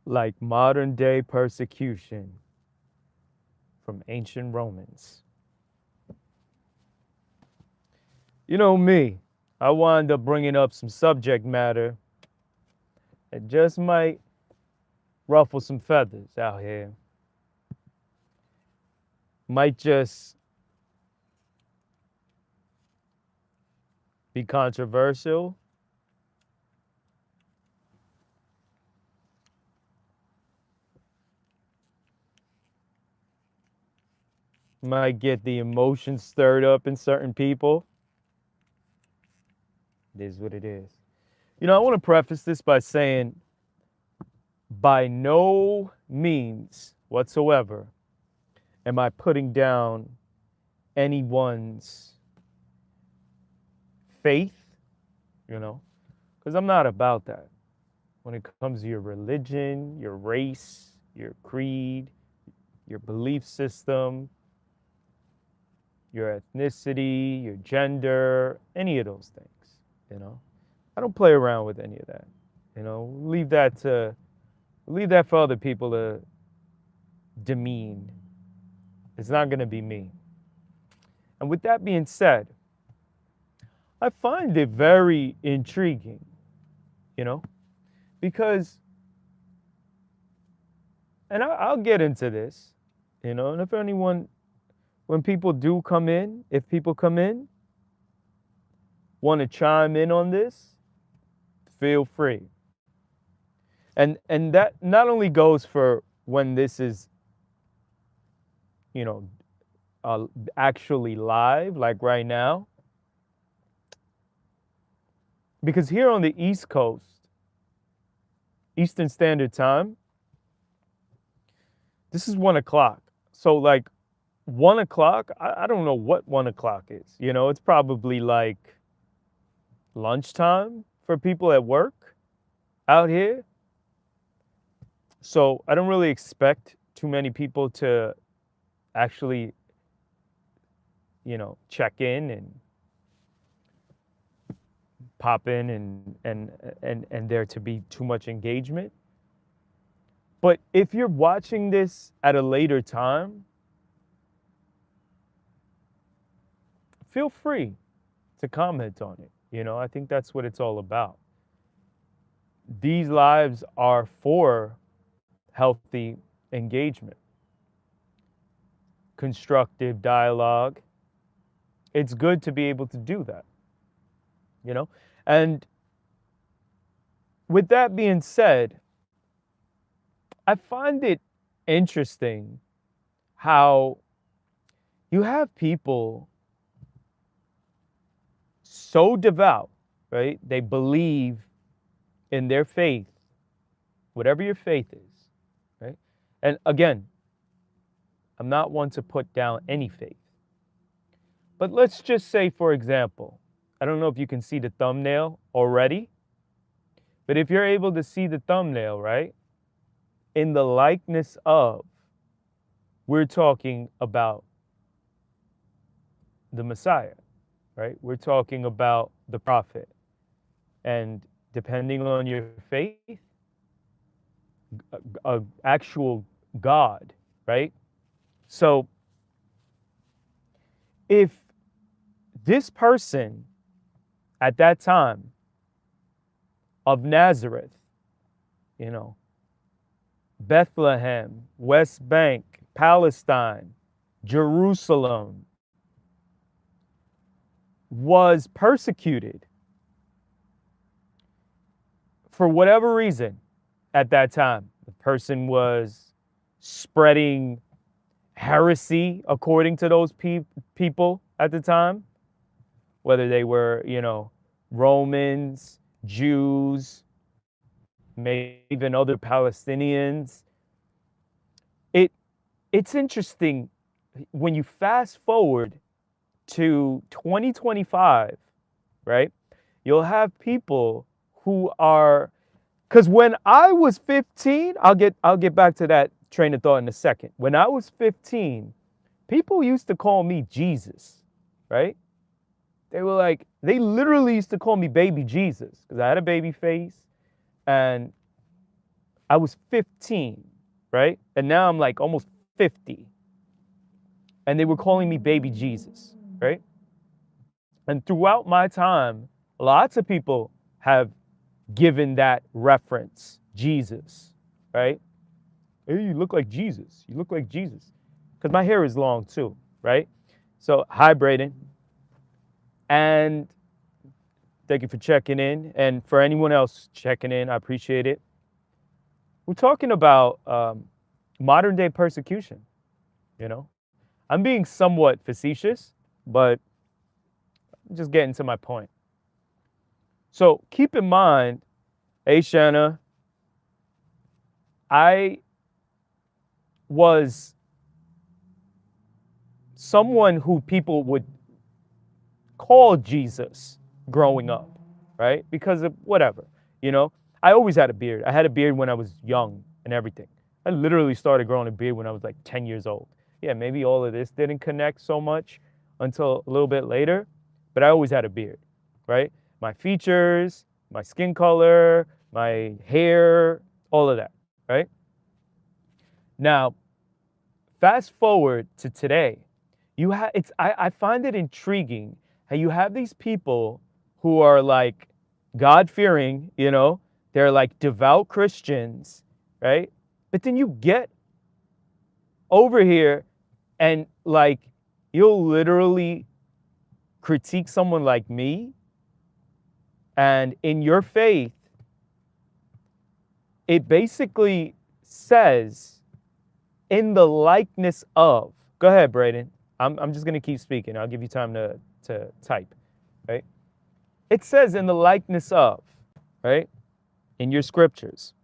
like modern day persecution from ancient Romans. You know me, I wind up bringing up some subject matter that just might ruffle some feathers out here. Might just be controversial. Might get the emotions stirred up in certain people. It is what it is. You know, I want to preface this by saying, by no means whatsoever am I putting down anyone's faith, you know, because I'm not about that. When it comes to your religion, your race, your creed, your belief system, your ethnicity, your gender, any of those things, you know. I don't play around with any of that. You know, leave that for other people to demean. It's not going to be me. And with that being said, I find it very intriguing, you know, because, and I'll get into this, you know, and if anyone, when people do come in, if people come in, want to chime in on this, feel free. And that not only goes for when this is, you know, actually live, like right now, because here on the East Coast, Eastern Standard Time, this is 1 o'clock. So like 1 o'clock, I don't know what 1 o'clock is. You know, it's probably like lunchtime for people at work out here. So I don't really expect too many people to actually, you know, check in and pop in and there to be too much engagement. But if you're watching this at a later time, feel free to comment on it. You know, I think that's what it's all about. These lives are for healthy engagement, constructive dialogue. It's good to be able to do that, you know? And with that being said, I find it interesting how you have people so devout, right? They believe in their faith, whatever your faith is, right? And again, I'm not one to put down any faith. But let's just say, for example, I don't know if you can see the thumbnail already, but if you're able to see the thumbnail, right? In the likeness of, we're talking about the Messiah, right? We're talking about the prophet. And depending on your faith, a actual God, right? So if this person at that time of Nazareth, you know, Bethlehem, West Bank, Palestine, Jerusalem, was persecuted for whatever reason at that time. The person was spreading heresy according to those people at the time, whether they were, you know, Romans, Jews, maybe even other Palestinians. It's interesting when you fast forward to 2025, right? You'll have people who are, because when I was 15, I'll get back to that train of thought in a second. When I was 15, people used to call me Jesus, right? They were like, they literally used to call me baby Jesus because I had a baby face. And I was 15, right? And now I'm like almost 50. And they were calling me baby Jesus, right? And throughout my time, lots of people have given that reference, Jesus, right? Hey, you look like Jesus. You look like Jesus. Because my hair is long too, right? So, hi, Braden. And thank you for checking in. And for anyone else checking in, I appreciate it. We're talking about modern day persecution, you know? I'm being somewhat facetious, but I'm just getting to my point. So keep in mind, hey, Shanna, I was someone who people would call Jesus growing up, right? Because of whatever, you know? I always had a beard. I had a beard when I was young and everything. I literally started growing a beard when I was like 10 years old. Yeah, maybe all of this didn't connect so much until a little bit later, but I always had a beard, right? My features, my skin color, my hair, all of that, right? Now, fast forward to today, I find it intriguing how you have these people who are like God-fearing, you know, they're like devout Christians, right? But then you get over here and like you'll literally critique someone like me, and in your faith, it basically says in the likeness of. Go ahead, Braden. I'm just gonna keep speaking. I'll give you time to type, right? It says in the likeness of, right? In your scriptures.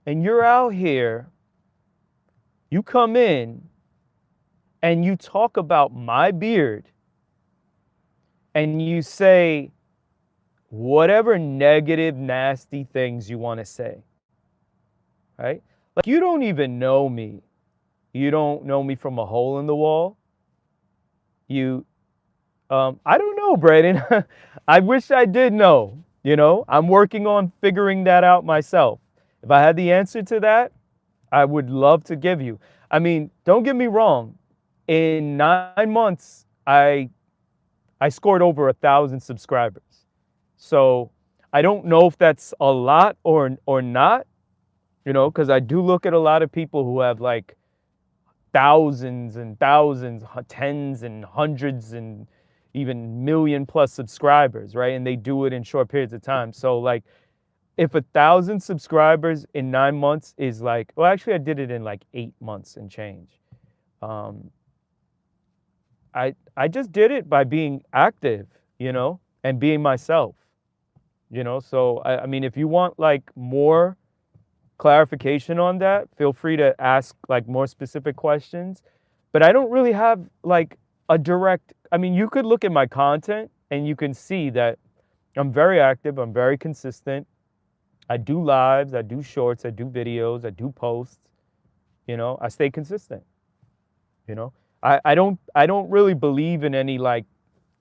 And you're out here, you come in and you talk about my beard and you say whatever negative, nasty things you want to say, right? Like you don't even know me. You don't know me from a hole in the wall. I don't know, Braden. I wish I did know, you know? I'm working on figuring that out myself. If I had the answer to that, I would love to give you. I mean, don't get me wrong. In 9 months, I scored over 1,000 subscribers. So I don't know if that's a lot or not, you know, because I do look at a lot of people who have like thousands and thousands, tens and hundreds and even million plus subscribers, right? And they do it in short periods of time. So like if 1,000 subscribers in 9 months is like, well, actually I did it in like 8 months and change. I just did it by being active, you know, and being myself, you know. So I mean, if you want like more clarification on that, feel free to ask like more specific questions. But I don't really have like a direct, I mean, you could look at my content and you can see that I'm very active, I'm very consistent. I do lives, I do shorts, I do videos, I do posts, you know, I stay consistent, you know. I don't really believe in any like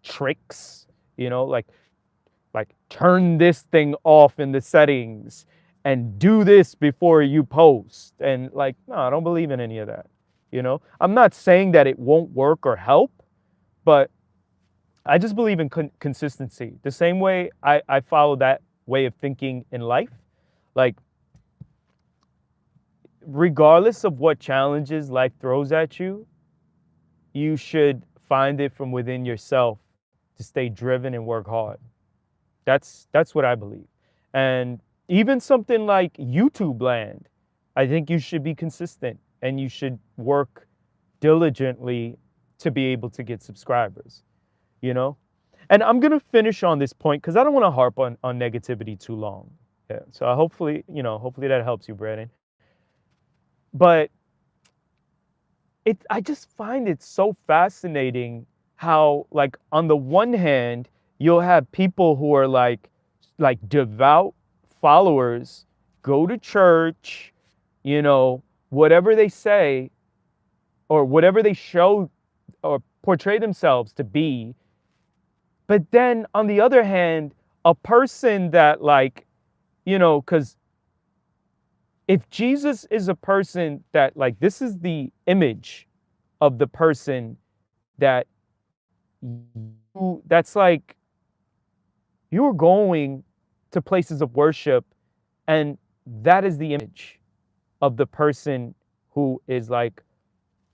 tricks, you know, like turn this thing off in the settings and do this before you post. And like, no, I don't believe in any of that. You know, I'm not saying that it won't work or help, but I just believe in consistency. The same way I follow that way of thinking in life. Like, regardless of what challenges life throws at you, you should find it from within yourself to stay driven and work hard. That's what I believe. And even something like YouTube land, I think you should be consistent and you should work diligently to be able to get subscribers, you know? And I'm going to finish on this point because I don't want to harp on negativity too long. Yeah. So hopefully that helps you, Brandon. But I just find it so fascinating how, like, on the one hand, you'll have people who are like devout followers, go to church, you know, whatever they say or whatever they show or portray themselves to be. But then on the other hand, a person that, like, you know, because if Jesus is a person that, like, this is the image of the person that that's like you're going to places of worship, and that is the image of the person who is like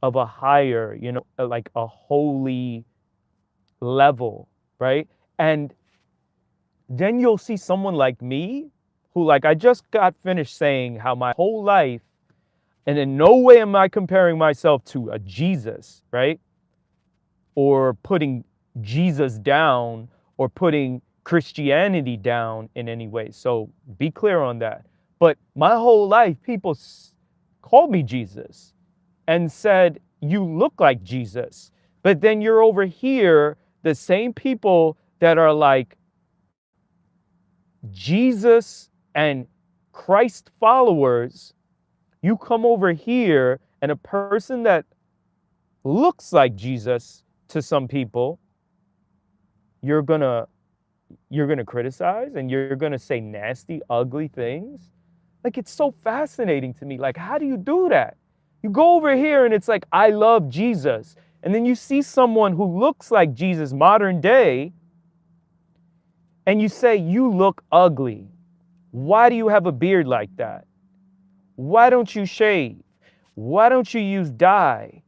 of a higher, like a holy level, right? And then you'll see someone like me who, like, I just got finished saying how my whole life, and in no way am I comparing myself to a Jesus, right? Or putting Jesus down or putting Christianity down in any way. So be clear on that. But my whole life, people called me Jesus and said, you look like Jesus. But then you're over here, the same people that are like Jesus and Christ followers, you come over here and a person that looks like Jesus to some people, you're gonna criticize and you're gonna say nasty, ugly things. Like, it's so fascinating to me. Like, how do you do that? You go over here and it's like, I love Jesus. And then you see someone who looks like Jesus modern day and you say, you look ugly. Why do you have a beard like that? Why don't you shave? Why don't you use dye?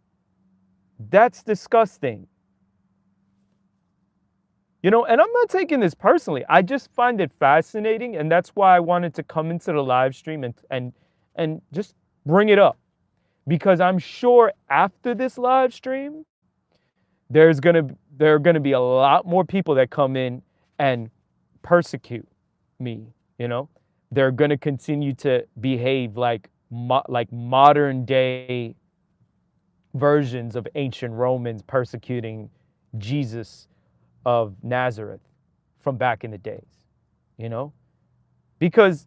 That's disgusting. And I'm not taking this personally. I just find it fascinating, and that's why I wanted to come into the live stream and just bring it up. Because I'm sure after this live stream, there are gonna be a lot more people that come in and persecute me. They're gonna continue to behave like modern day versions of ancient Romans persecuting Jesus of Nazareth from back in the days, because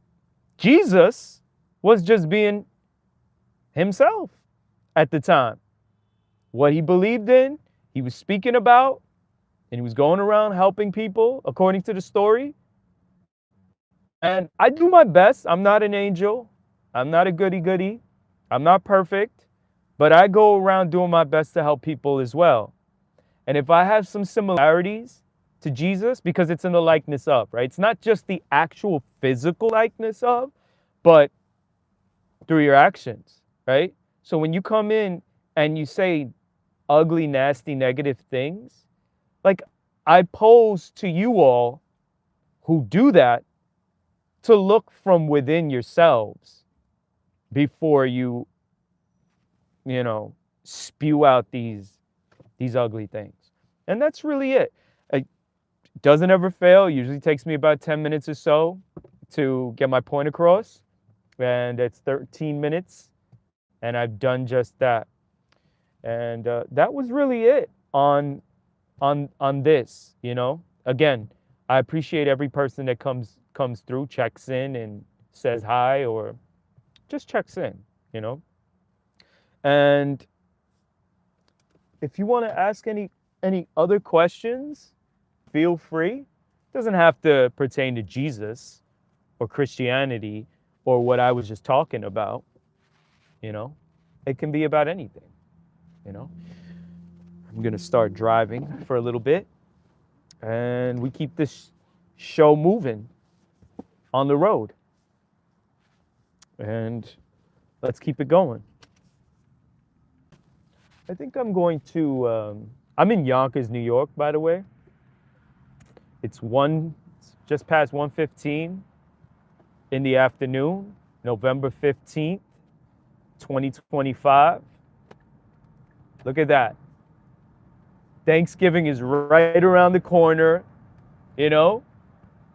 Jesus was just being himself at the time. What he believed in, he was speaking about, and he was going around helping people according to the story. And I do my best. I'm not an angel. I'm not a goody-goody. I'm not perfect, but I go around doing my best to help people as well. And if I have some similarities to Jesus, because it's in the likeness of, right? It's not just the actual physical likeness of, but through your actions, right? So when you come in and you say ugly, nasty, negative things, like, I pose to you all who do that to look from within yourselves before you spew out these ugly things. And that's really it. It doesn't ever fail. It usually takes me about 10 minutes or so to get my point across. And it's 13 minutes. And I've done just that. And that was really it on this, Again, I appreciate every person that comes through, checks in and says hi, or just checks in, And if you want to ask any other questions, feel free. It doesn't have to pertain to Jesus or Christianity or what I was just talking about, It can be about anything, I'm going to start driving for a little bit, and we keep this show moving on the road. And let's keep it going. I think I'm going to, I'm in Yonkers, New York, by the way. It's just past 1:15 in the afternoon, November 15th, 2025. Look at that. Thanksgiving is right around the corner,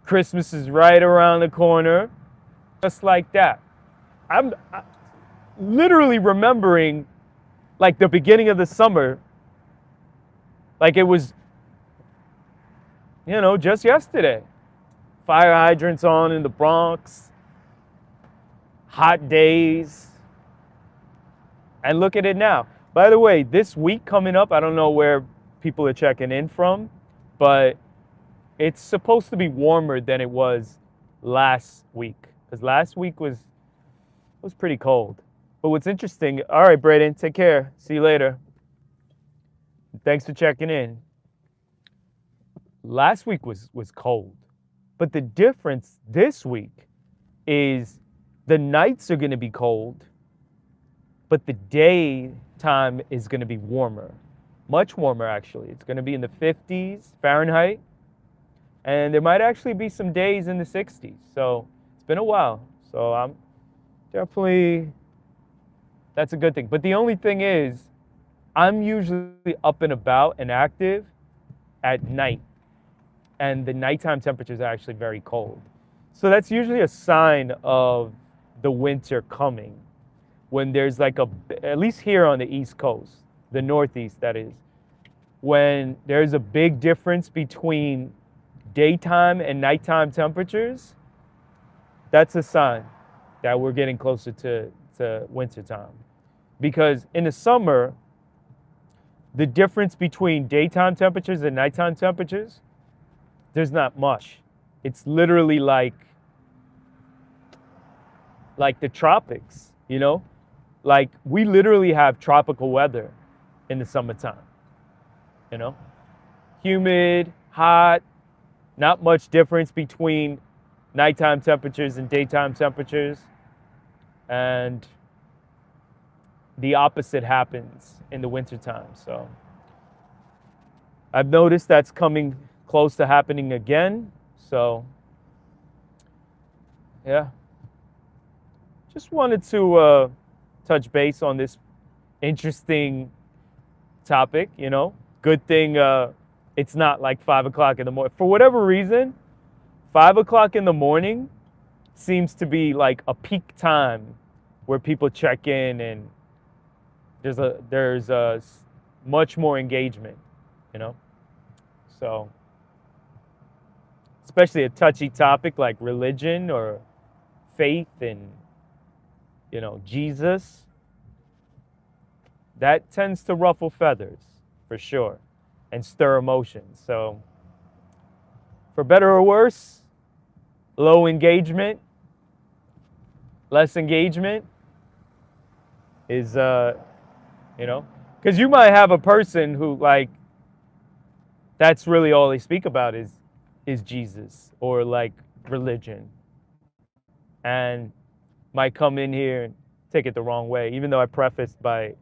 Christmas is right around the corner, just like that. I'm literally remembering, like, the beginning of the summer, like it was, just yesterday. Fire hydrants on in the Bronx, hot days, and look at it now. By the way, this week coming up, I don't know where people are checking in from, but it's supposed to be warmer than it was last week. Because last week was was pretty cold. But what's interesting, all right, Braden, take care. See you later. Thanks for checking in. Last week was cold. But the difference this week is the nights are going to be cold, but the daytime is going to be warmer. Much warmer, actually. It's going to be in the 50s Fahrenheit, and there might actually be some days in the 60s. So it's been a while. So I'm definitely, that's a good thing. But the only thing is, I'm usually up and about and active at night, and the nighttime temperatures are actually very cold. So that's usually a sign of the winter coming, when there's like at least here on the East Coast, the Northeast that is, when there's a big difference between daytime and nighttime temperatures, that's a sign that we're getting closer to winter time. Because in the summer, the difference between daytime temperatures and nighttime temperatures, there's not much. It's literally like the tropics, you know? Like, we literally have tropical weather in the summertime, you know? Humid, hot, not much difference between nighttime temperatures and daytime temperatures. And the opposite happens in the wintertime. So I've noticed that's coming close to happening again. So, yeah. Just wanted to touch base on this interesting topic, you know. Good thing it's not like 5 o'clock in the morning. For whatever reason, 5 o'clock in the morning seems to be like a peak time where people check in, and there's much more engagement, you know. So, especially a touchy topic like religion or faith and, you know, Jesus, that tends to ruffle feathers for sure and stir emotions. So, for better or worse, low engagement, less engagement is, you know, because you might have a person who, like, that's really all they speak about is Jesus or like religion, and might come in here and take it the wrong way, even though I prefaced by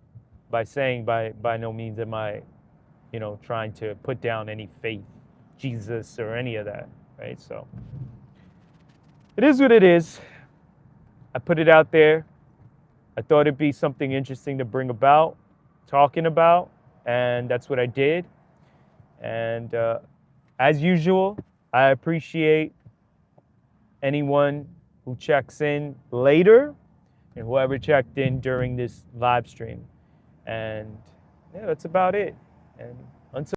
saying by no means am I, you know, trying to put down any faith, Jesus or any of that, right? So it is what it is. I put it out there. I thought it'd be something interesting to bring about, talking about, and that's what I did. And as usual, I appreciate anyone who checks in later and whoever checked in during this live stream. And yeah, that's about it. And